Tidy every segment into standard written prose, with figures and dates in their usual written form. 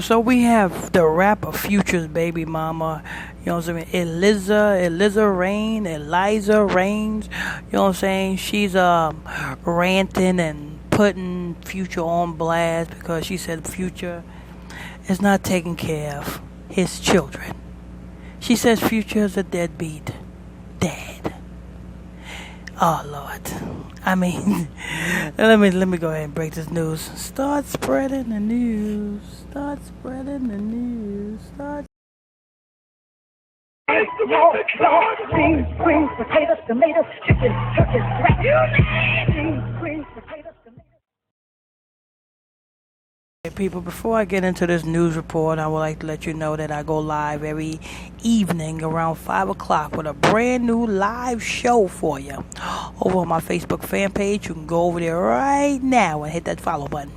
So we have the rapper Future's baby mama, you know what I'm saying? Eliza Reigns, you know what I'm saying? She's ranting and putting Future on blast because she said Future is not taking care of his children. She says Future is a deadbeat dad. Oh Lord. I mean, let me go ahead and break this news. Start spreading the news. Start spreading the news. Start. Beans, greens, potatoes, tomatoes, chicken, turkeys, rat. You name beans, greens, potatoes, tomatoes. Hey people, before I get into this news report, I would like to let you know that I go live every evening around 5 o'clock with a brand new live show for you over on my Facebook fan page. You can go over there right now and hit that follow button.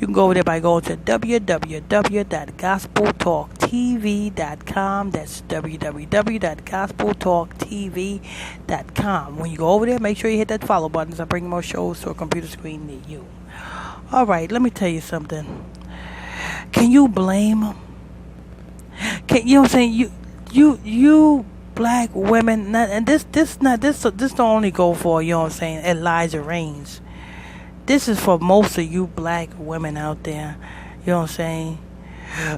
You can go over there by going to www.gospeltalktv.com. That's www.gospeltalktv.com. When you go over there, make sure you hit that follow button as I bring more shows to a computer screen near you. All right, let me tell you something. Can you blame them? You know what I'm saying? You black women, and this don't only go for, you know what I'm saying, Eliza Reigns. This is for most of you black women out there. You know what I'm saying?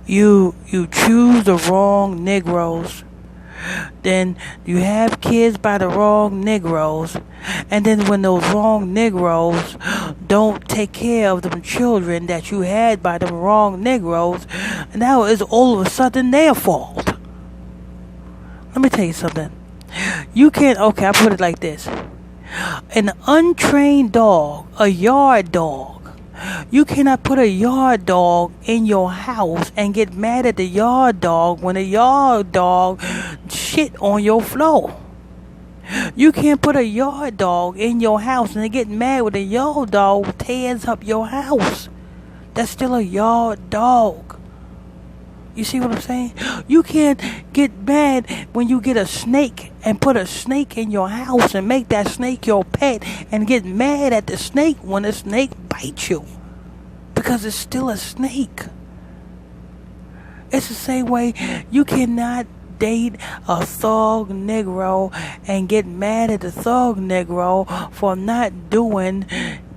You choose the wrong Negroes. Then you have kids by the wrong Negroes, and then when those wrong Negroes don't take care of them children that you had by the wrong Negroes, now it's all of a sudden their fault. Let me tell you something. You can't, okay, I put it like this. An untrained dog, a yard dog, you cannot put a yard dog in your house and get mad at the yard dog when the yard dog shit on your floor. You can't put a yard dog in your house and get mad when the yard dog tears up your house. That's still a yard dog. You see what I'm saying? You can't get mad when you get a snake and put a snake in your house and make that snake your pet and get mad at the snake when the snake bites you. Because it's still a snake. It's the same way you cannot date a thug Negro and get mad at the thug Negro for not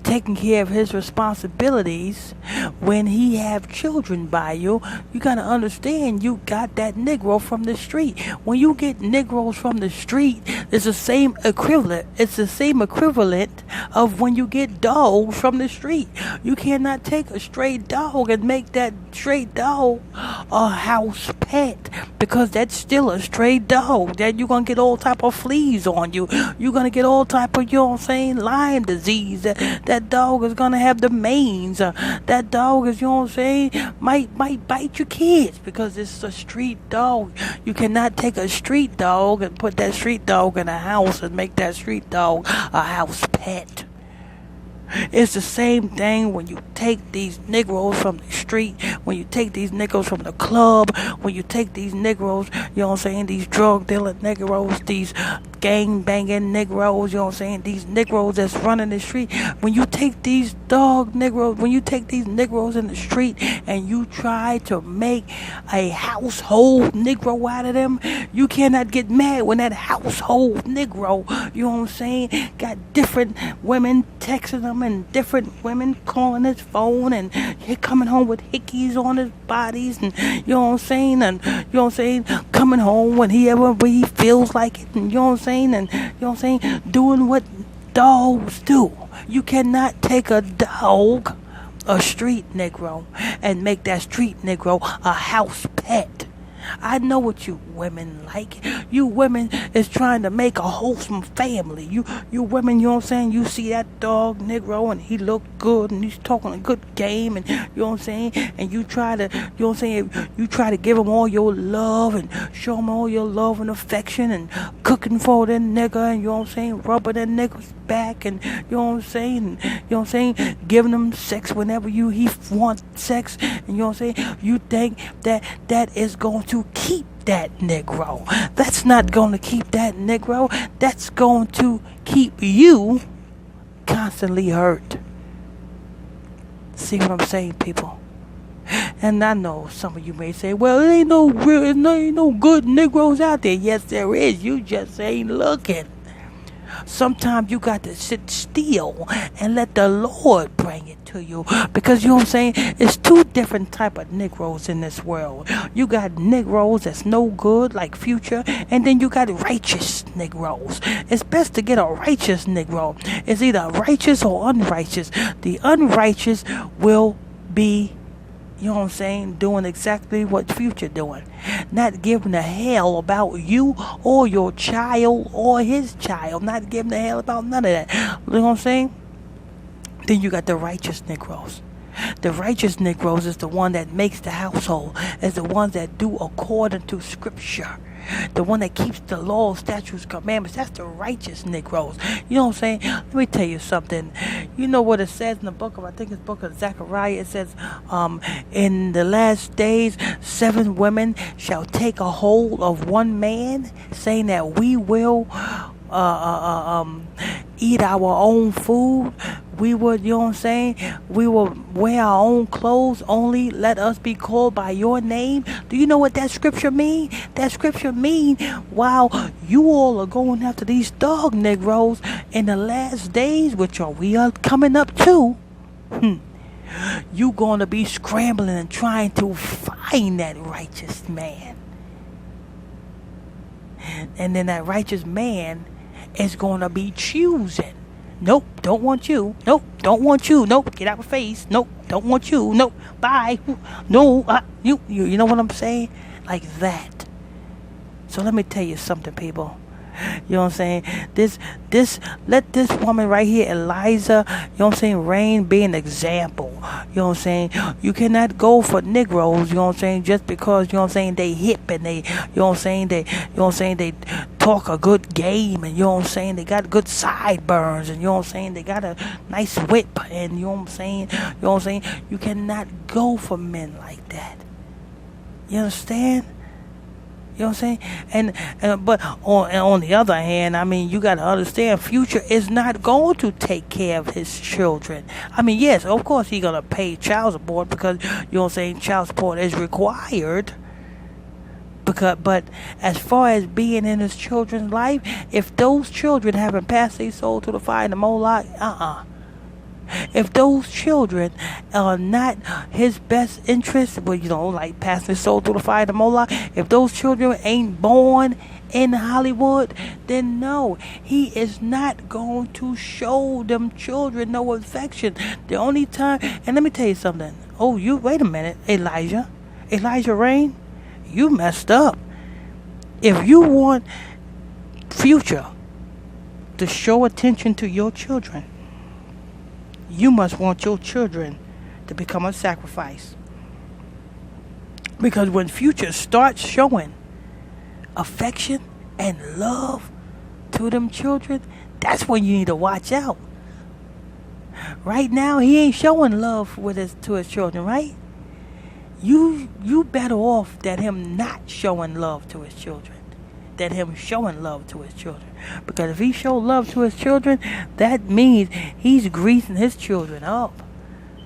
taking care of his responsibilities when he have children by you. You gotta understand, you got that Negro from the street. When you get Negroes from the street, it's the same equivalent. It's the same equivalent of when you get dogs from the street. You cannot take a stray dog and make that stray dog a house pet, because that's still a stray dog. That you're gonna get all type of fleas on you. You're gonna get all type of, you know what I'm saying, Lyme disease. That dog is gonna have the mange. That dog is, you know what I'm saying, might bite your kids because it's a street dog. You cannot take a street dog and put that street dog in a house and make that street dog a house pet. It's the same thing when you take these Negroes from the street, when you take these Negroes from the club, when you take these Negroes, you know what I'm saying, these drug dealer Negroes, these gang banging Negroes, you know what I'm saying, these Negroes that's running the street. When you take these Negroes in the street and you try to make a household Negro out of them, you cannot get mad when that household Negro, you know what I'm saying, got different women texting them and different women calling his phone, and he coming home with hickeys on his bodies, and you know what I'm saying, and you know what I'm saying, coming home when he feels like it, and you know what I'm saying, and you know what I'm saying, doing what dogs do. You cannot take a dog, a street Negro, and make that street Negro a house pet. I know what you women like. You women is trying to make a wholesome family. You women, you know what I'm saying, you see that dog Negro and he look good and he's talking a good game, and you know what I'm saying, and you try to, you know what I'm saying, you try to give him all your love and show him all your love and affection and cooking for that nigga, and you know what I'm saying, rubbing that nigga's back, and you know what I'm saying, and, you know what I'm saying, giving him sex whenever he wants sex, and you know what I'm saying, you think that is going to keep that Negro. That's not going to keep that Negro. That's going to keep you constantly hurt. See what I'm saying, people? And I know some of you may say, well, it ain't no real, ain't no good Negroes out there. Yes, there is. You just ain't looking. Sometimes you got to sit still and let the Lord bring it to you. Because you know what I'm saying? It's two different type of Negroes in this world. You got Negroes that's no good, like Future, and then you got righteous Negroes. It's best to get a righteous Negro. It's either righteous or unrighteous. The unrighteous will be, you know what I'm saying, doing exactly what Future doing. Not giving a hell about you or your child or his child. Not giving a hell about none of that. You know what I'm saying? Then you got the righteous Negroes. The righteous Negroes is the one that makes the household. Is the ones that do according to Scripture. The one that keeps the law, statutes, commandments. That's the righteous Negroes. You know what I'm saying? Let me tell you something. You know what it says in the book of, I think it's book of Zechariah. It says, in the last days, 7 women shall take a hold of one man, saying that we will eat our own food. We would, you know what I'm saying? We will wear our own clothes. Only let us be called by your name. Do you know what that scripture mean? That scripture mean, while you all are going after these dog Negroes in the last days, which we are coming up to, you going to be scrambling and trying to find that righteous man. And then that righteous man is going to be choosing. Nope, don't want you. Nope, don't want you. Nope, get out of my face. Nope, don't want you. Nope, bye. No, you know what I'm saying? Like that. So let me tell you something, people. You know what I'm saying? Let this woman right here, Eliza, you know what I'm saying, reign, be an example. You know what I'm saying? You cannot go for Negroes, you know what I'm saying, just because, you know what I'm saying, they hip and they, you know what I'm saying, they talk a good game, and you know what I'm saying, they got good sideburns, and you know what I'm saying, they got a nice whip, and you know what I'm saying, you cannot go for men like that. You understand? You know what I'm saying? But on the other hand, I mean, you got to understand, Future is not going to take care of his children. I mean, yes, of course he's going to pay child support because, you know what I'm saying, child support is required. But as far as being in his children's life, if those children haven't passed their soul to the fire and the Moloch, if those children are not his best interest, well, you know, like passing his soul through the fire to Moloch, if those children ain't born in Hollywood, then no, he is not going to show them children no affection. The only time, and let me tell you something. Oh, wait a minute, Elijah Rain, you messed up. If you want Future to show attention to your children, you must want your children to become a sacrifice. Because when Future starts showing affection and love to them children, that's when you need to watch out. Right now, he ain't showing love to his children, right? You better off that him not showing love to his children, than him showing love to his children. Because if he show love to his children, that means he's greasing his children up.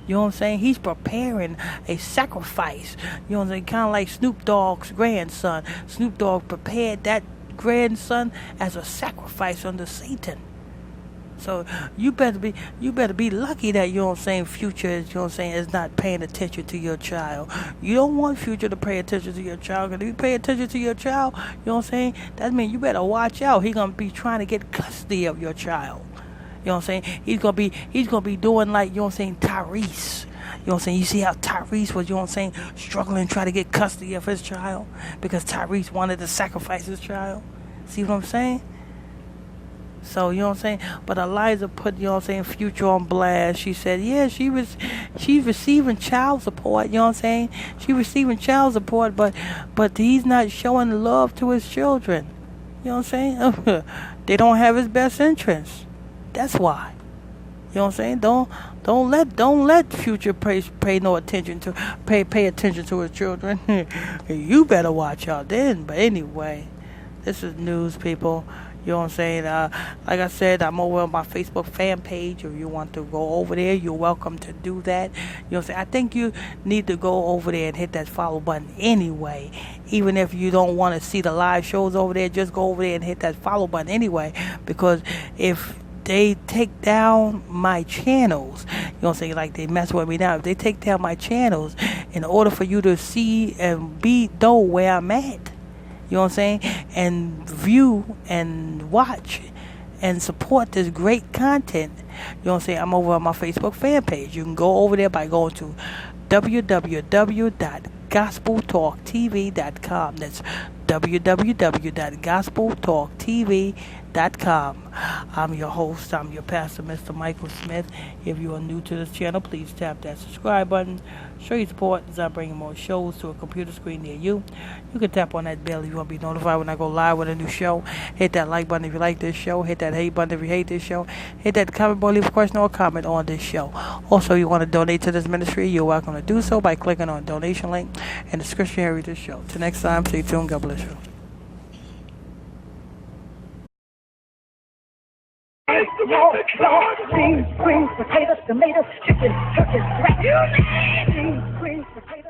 You know what I'm saying? He's preparing a sacrifice. You know what I'm saying? Kind of like Snoop Dogg's grandson. Snoop Dogg prepared that grandson as a sacrifice unto Satan. So you better be lucky that, you know what I'm saying, Future is, you know what I'm saying, is not paying attention to your child. You don't want Future to pay attention to your child. Because if you pay attention to your child, you know what I'm saying, that means you better watch out. He's gonna be trying to get custody of your child. You know what I'm saying? He's gonna be doing like, you know what I'm saying, Tyrese. You know what I'm saying? You see how Tyrese was, you know what I'm saying, struggling trying to get custody of his child because Tyrese wanted to sacrifice his child. See what I'm saying? So, you know what I'm saying? But Eliza put, you know what I'm saying, Future on blast. She said, yeah, she's receiving child support, you know what I'm saying? She's receiving child support, but he's not showing love to his children. You know what I'm saying? They don't have his best interests. That's why. You know what I'm saying? Don't let Future pay no attention to pay attention to his children. You better watch out then. But anyway, this is news, people. You know what I'm saying? Like I said, I'm over on my Facebook fan page. If you want to go over there, you're welcome to do that. You know what I'm saying? I think you need to go over there and hit that follow button anyway. Even if you don't want to see the live shows over there, just go over there and hit that follow button anyway. Because if they take down my channels, you know what I'm saying, like they mess with me now, if they take down my channels in order for you to see and know where I'm at, you know what I'm saying, and view and watch and support this great content, you know what I'm saying, I'm over on my Facebook fan page. You can go over there by going to www.gospeltalktv.com. That's www.gospeltalktv.com. I'm your host, I'm your pastor, Mr. Michael Smith. If you are new to this channel, please tap that subscribe button. Show your support as I bring more shows to a computer screen near you. You can tap on that bell if you want to be notified when I go live with a new show. Hit that like button if you like this show. Hit that hate button if you hate this show. Hit that comment button, leave a question or a comment on this show. Also, you want to donate to this ministry, you're welcome to do so by clicking on the donation link in the description area of this show. Till next time, stay tuned. God bless you. Beans, greens, potatoes, tomatoes, chicken, turkeys, rat. Beans, greens, potatoes.